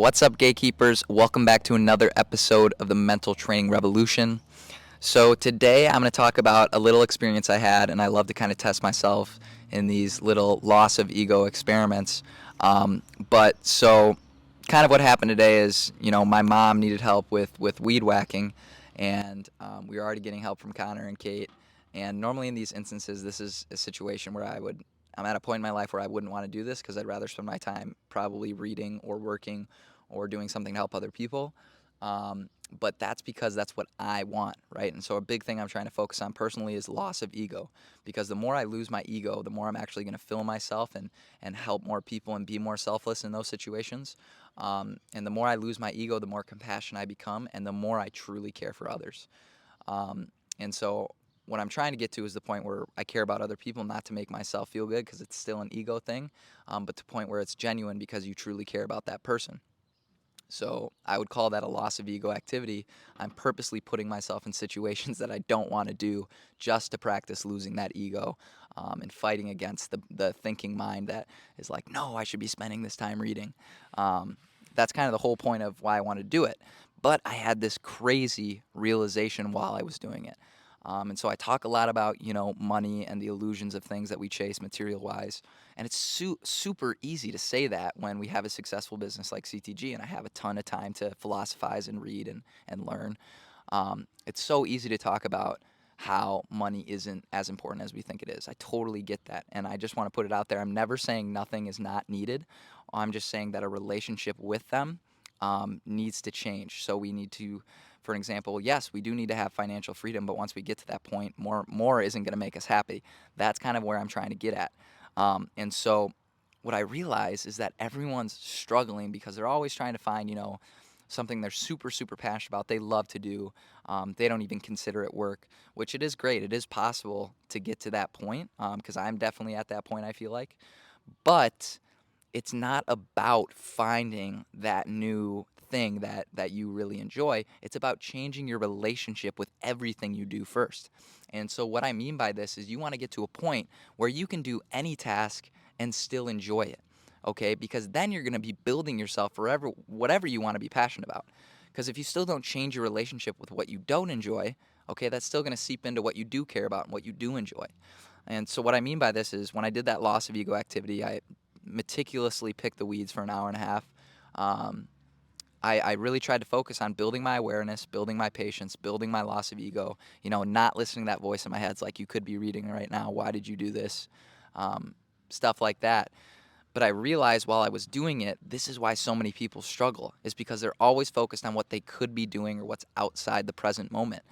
What's up, gatekeepers? Welcome back to another episode of the Mental Training Revolution. So, today I'm going to talk about a little experience I had, and I love to kind of test myself in these little loss of ego experiments. But kind of what happened today is, my mom needed help with weed whacking, and we were already getting help from Connor and Kate. And normally in these instances, this is a situation where I'm at a point in my life where I wouldn't want to do this because I'd rather spend my time probably reading or working or doing something to help other people. But that's because that's what I want, right? And so a big thing I'm trying to focus on personally is loss of ego, because the more I lose my ego, the more I'm actually going to fill myself and help more people and be more selfless in those situations. And the more I lose my ego, the more compassionate I become, and the more I truly care for others. And so what I'm trying to get to is the point where I care about other people, not to make myself feel good because it's still an ego thing, but to the point where it's genuine because you truly care about that person. So I would call that a loss of ego activity. I'm purposely putting myself in situations that I don't want to do just to practice losing that ego, and fighting against the thinking mind that is like, no, I should be spending this time reading. That's kind of the whole point of why I want to do it. But I had this crazy realization while I was doing it. And so I talk a lot about, money and the illusions of things that we chase material-wise. And it's super easy to say that when we have a successful business like CTG and I have a ton of time to philosophize and read and learn. It's so easy to talk about how money isn't as important as we think it is. I totally get that. And I just want to put it out there. I'm never saying nothing is not needed. I'm just saying that a relationship with them needs to change. So we need to, for an example, yes, we do need to have financial freedom, but once we get to that point, more isn't going to make us happy. That's kind of where I'm trying to get at. And so what I realize is that everyone's struggling because they're always trying to find, something they're super passionate about, they love to do. They don't even consider it work, which it is great. It is possible to get to that point, because I'm definitely at that point, I feel like. But it's not about finding that new thing that you really enjoy. It's about changing your relationship with everything you do first. And so what I mean by this is you want to get to a point where you can do any task and still enjoy it. Okay? Because then you're going to be building yourself forever whatever you want to be passionate about. Because if you still don't change your relationship with what you don't enjoy, okay, that's still going to seep into what you do care about and what you do enjoy. And so what I mean by this is when I did that loss of ego activity, I meticulously picked the weeds for an hour and a half. Um, I really tried to focus on building my awareness, building my patience, building my loss of ego, not listening to that voice in my head. It's like, you could be reading right now. Why did you do this? Stuff like that. But I realized while I was doing it, this is why so many people struggle, is because they're always focused on what they could be doing or what's outside the present moment.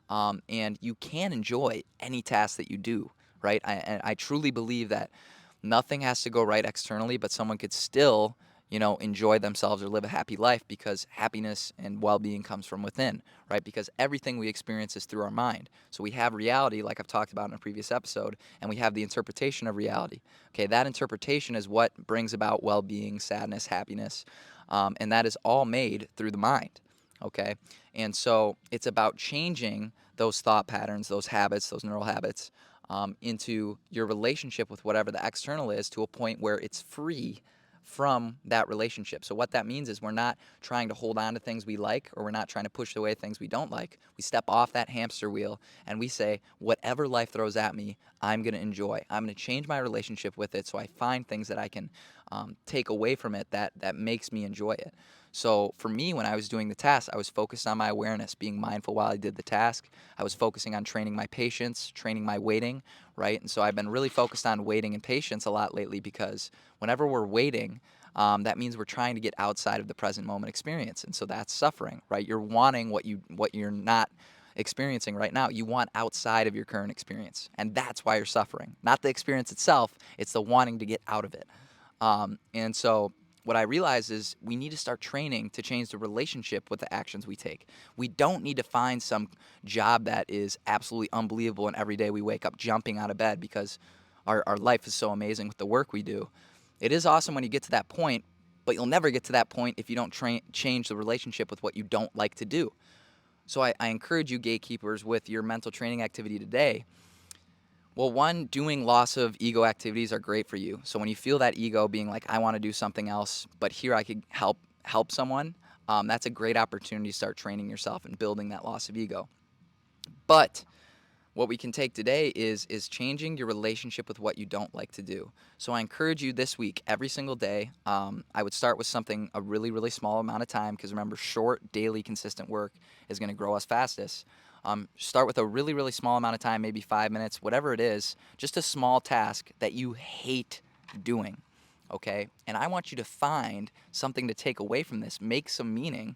And you can enjoy any task that you do, right? And I truly believe that nothing has to go right externally, but someone could still, enjoy themselves or live a happy life, because happiness and well-being comes from within, right? Because everything we experience is through our mind. So we have reality, like I've talked about in a previous episode, and we have the interpretation of reality. Okay, that interpretation is what brings about well-being, sadness, happiness, and that is all made through the mind. Okay, and so it's about changing those thought patterns, those habits, those neural habits, into your relationship with whatever the external is, to a point where it's free from that relationship. So what that means is we're not trying to hold on to things we like, or we're not trying to push away things we don't like. We step off that hamster wheel and we say, whatever life throws at me, I'm going to enjoy. I'm going to change my relationship with it so I find things that I can take away from it that makes me enjoy it. So for me, when I was doing the task, I was focused on my awareness, being mindful while I did the task. I was focusing on training my patience, training my waiting, right? And so I've been really focused on waiting and patience a lot lately, because whenever we're waiting, that means we're trying to get outside of the present moment experience. And so that's suffering, right? You're wanting what you're not experiencing right now. You want outside of your current experience. And that's why you're suffering. Not the experience itself, it's the wanting to get out of it. And so what I realize is we need to start training to change the relationship with the actions we take. We don't need to find some job that is absolutely unbelievable and every day we wake up jumping out of bed because our life is so amazing with the work we do. It is awesome when you get to that point, but you'll never get to that point if you don't change the relationship with what you don't like to do. So I encourage you, gatekeepers, with your mental training activity today. Well, one, doing loss of ego activities are great for you. So when you feel that ego being like, I want to do something else, but here I could help help someone, that's a great opportunity to start training yourself and building that loss of ego. But what we can take today is changing your relationship with what you don't like to do. So I encourage you this week, every single day. I would start with something a really, really small amount of time, because remember, short, daily, consistent work is going to grow us fastest. Start with a really, really small amount of time, maybe 5 minutes, whatever it is, just a small task that you hate doing. Okay? And I want you to find something to take away from this, make some meaning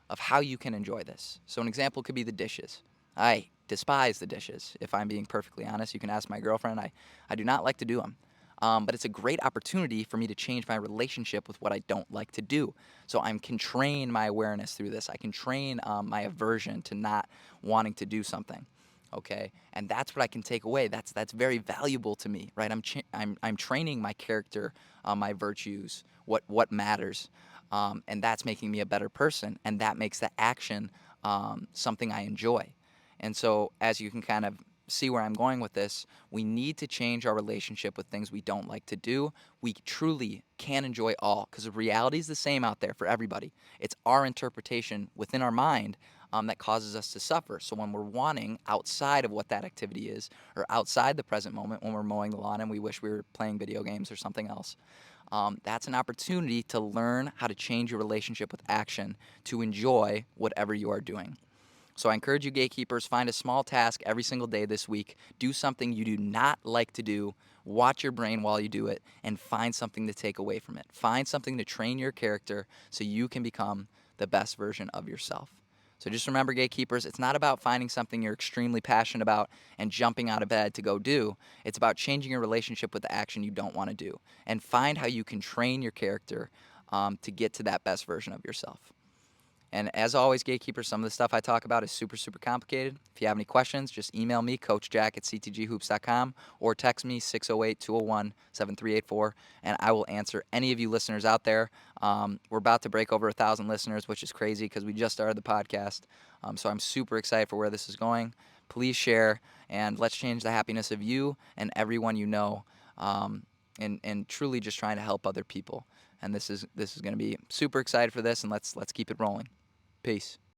of how you can enjoy this. So an example could be the dishes. I despise the dishes, if I'm being perfectly honest. You can ask my girlfriend. I do not like to do them. But it's a great opportunity for me to change my relationship with what I don't like to do. So I can train my awareness through this. I can train my aversion to not wanting to do something. Okay, and that's what I can take away. That's very valuable to me, right? I'm training my character, my virtues, what matters, and that's making me a better person, and that makes the action something I enjoy. And so, as you can kind of see where I'm going with this, we need to change our relationship with things we don't like to do. We truly can enjoy all, because the reality is the same out there for everybody. It's our interpretation within our mind that causes us to suffer. So when we're wanting outside of what that activity is, or outside the present moment, when we're mowing the lawn and we wish we were playing video games or something else, that's an opportunity to learn how to change your relationship with action to enjoy whatever you are doing. So I encourage you, gatekeepers, find a small task every single day this week. Do something you do not like to do. Watch your brain while you do it, and find something to take away from it. Find something to train your character so you can become the best version of yourself. So just remember, gatekeepers, it's not about finding something you're extremely passionate about and jumping out of bed to go do. It's about changing your relationship with the action you don't want to do, and find how you can train your character to get to that best version of yourself. And as always, gatekeepers, some of the stuff I talk about is super, super complicated. If you have any questions, just email me, coachjack@ctghoops.com, or text me, 608-201-7384, and I will answer any of you listeners out there. We're about to break over 1,000 listeners, which is crazy because we just started the podcast. So I'm super excited for where this is going. Please share, and let's change the happiness of you and everyone you know, and truly just trying to help other people. And this is going to be super excited for this, and let's keep it rolling. Peace.